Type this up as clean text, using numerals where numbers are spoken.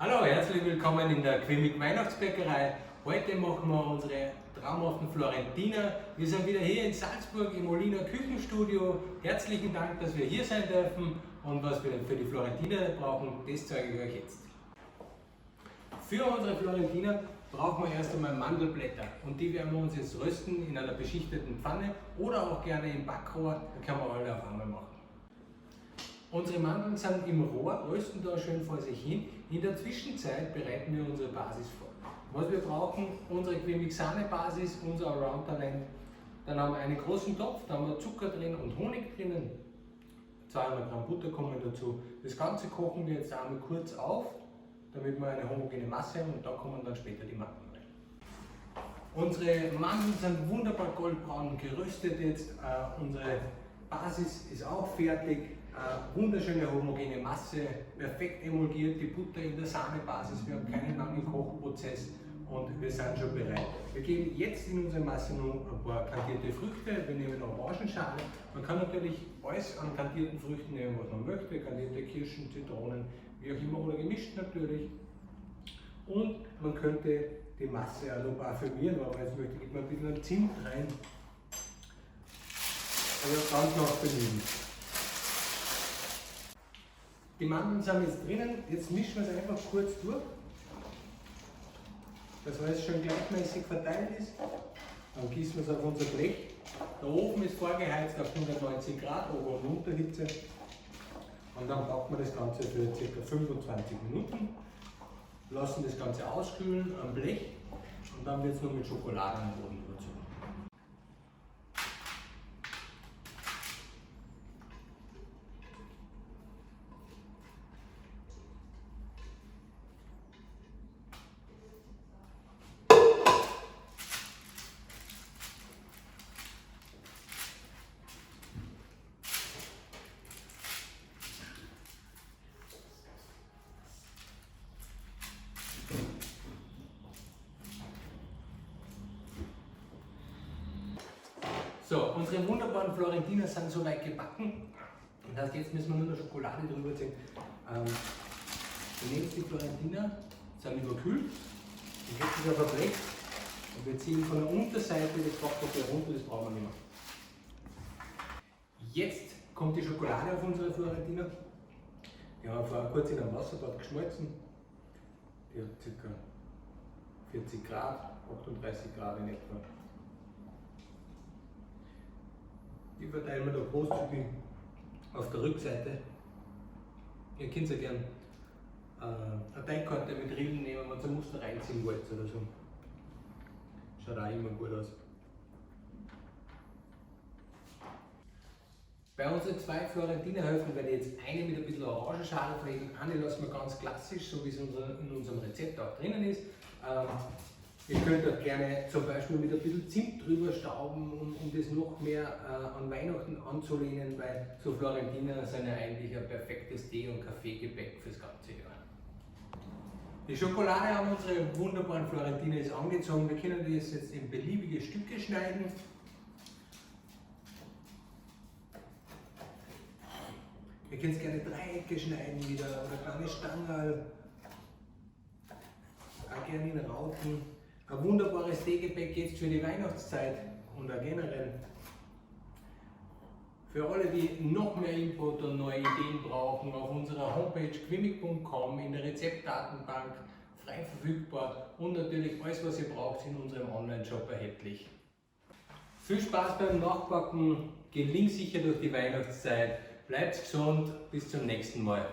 Hallo, herzlich willkommen in der QimiQ Weihnachtsbäckerei. Heute machen wir unsere traumhaften Florentiner. Wir sind wieder hier in Salzburg im Moliner Küchenstudio. Herzlichen Dank, dass wir hier sein dürfen, und was wir für die Florentiner brauchen, das zeige ich euch jetzt. Für unsere Florentiner brauchen wir erst einmal Mandelblätter, und die werden wir uns jetzt rösten in einer beschichteten Pfanne oder auch gerne im Backrohr, da kann man alle auf einmal machen. Unsere Mandeln sind im Rohr, rösten da schön vor sich hin. In der Zwischenzeit bereiten wir unsere Basis vor. Was wir brauchen: unsere QimiQ Sahne-Basis, unser Around-Talent. Dann haben wir einen großen Topf, da haben wir Zucker drin und Honig drinnen. 200 Gramm Butter kommen dazu. Das Ganze kochen wir jetzt einmal kurz auf, damit wir eine homogene Masse haben, und da kommen dann später die Mandeln rein. Unsere Mandeln sind wunderbar goldbraun geröstet jetzt. Unsere Basis ist auch fertig. Wunderschöne homogene Masse, perfekt emulgiert, die Butter in der Sahnebasis, wir haben keinen langen Kochprozess und wir sind schon bereit. Wir geben jetzt in unsere Masse noch ein paar kandierte Früchte, wir nehmen Orangenschale. Man kann natürlich alles an kandierten Früchten nehmen, was man möchte, kandierte Kirschen, Zitronen, wie auch immer, oder gemischt natürlich. Und man könnte die Masse auch noch parfümieren, aber jetzt möchte ich mal ein bisschen Zimt rein. Also ganz nach Belieben. Die Mandeln sind jetzt drinnen, jetzt mischen wir es einfach kurz durch, dass alles schön gleichmäßig verteilt ist. Dann gießen wir es auf unser Blech. Der Ofen ist vorgeheizt auf 190 Grad, Ober- und Unterhitze. Und dann backen wir das Ganze für ca. 25 Minuten, lassen das Ganze auskühlen am Blech, und dann wird es noch mit Schokolade am Boden überzogen. So, unsere wunderbaren Florentiner sind soweit gebacken. Das heißt, jetzt müssen wir nur noch Schokolade drüber ziehen. Wir nehmen die Florentiner, sind überkühlt, und jetzt ist auf ein Blech, und wir ziehen von der Unterseite das Backpapier runter, das brauchen wir nicht mehr. Jetzt kommt die Schokolade auf unsere Florentiner. Die haben wir vorher kurz in einem Wasserbad geschmolzen. Die hat ca. 40 Grad, 38 Grad in etwa. Die verteilen wir da großzügig auf der Rückseite. Ihr könnt ja gerne eine Teigkante mit Rillen nehmen, wenn ihr ein Muster reinziehen wollt oder so. Schaut auch immer gut aus. Bei unseren zwei Florentinerhälften werde ich jetzt eine mit ein bisschen Orangenschale pflegen. Eine lassen wir ganz klassisch, so wie es in unserem Rezept auch drinnen ist. Ihr könnt auch gerne zum Beispiel mit ein bisschen Zimt drüber stauben, um das noch mehr an Weihnachten anzulehnen, weil so Florentiner sind ja eigentlich ein perfektes Tee- und Kaffeegebäck fürs ganze Jahr. Die Schokolade an unsere wunderbaren Florentiner ist angezogen. Wir können das jetzt in beliebige Stücke schneiden. Ihr könnt gerne Dreiecke schneiden wieder, oder kleine Stangerl. Auch gerne in Rauten. Ein wunderbares Teegebäck jetzt für die Weihnachtszeit und auch generell. Für alle, die noch mehr Input und neue Ideen brauchen, auf unserer Homepage QimiQ.com, in der Rezeptdatenbank, frei verfügbar, und natürlich alles, was ihr braucht, in unserem Online-Shop erhältlich. Viel Spaß beim Nachbacken, gelingt sicher durch die Weihnachtszeit, bleibt gesund, bis zum nächsten Mal.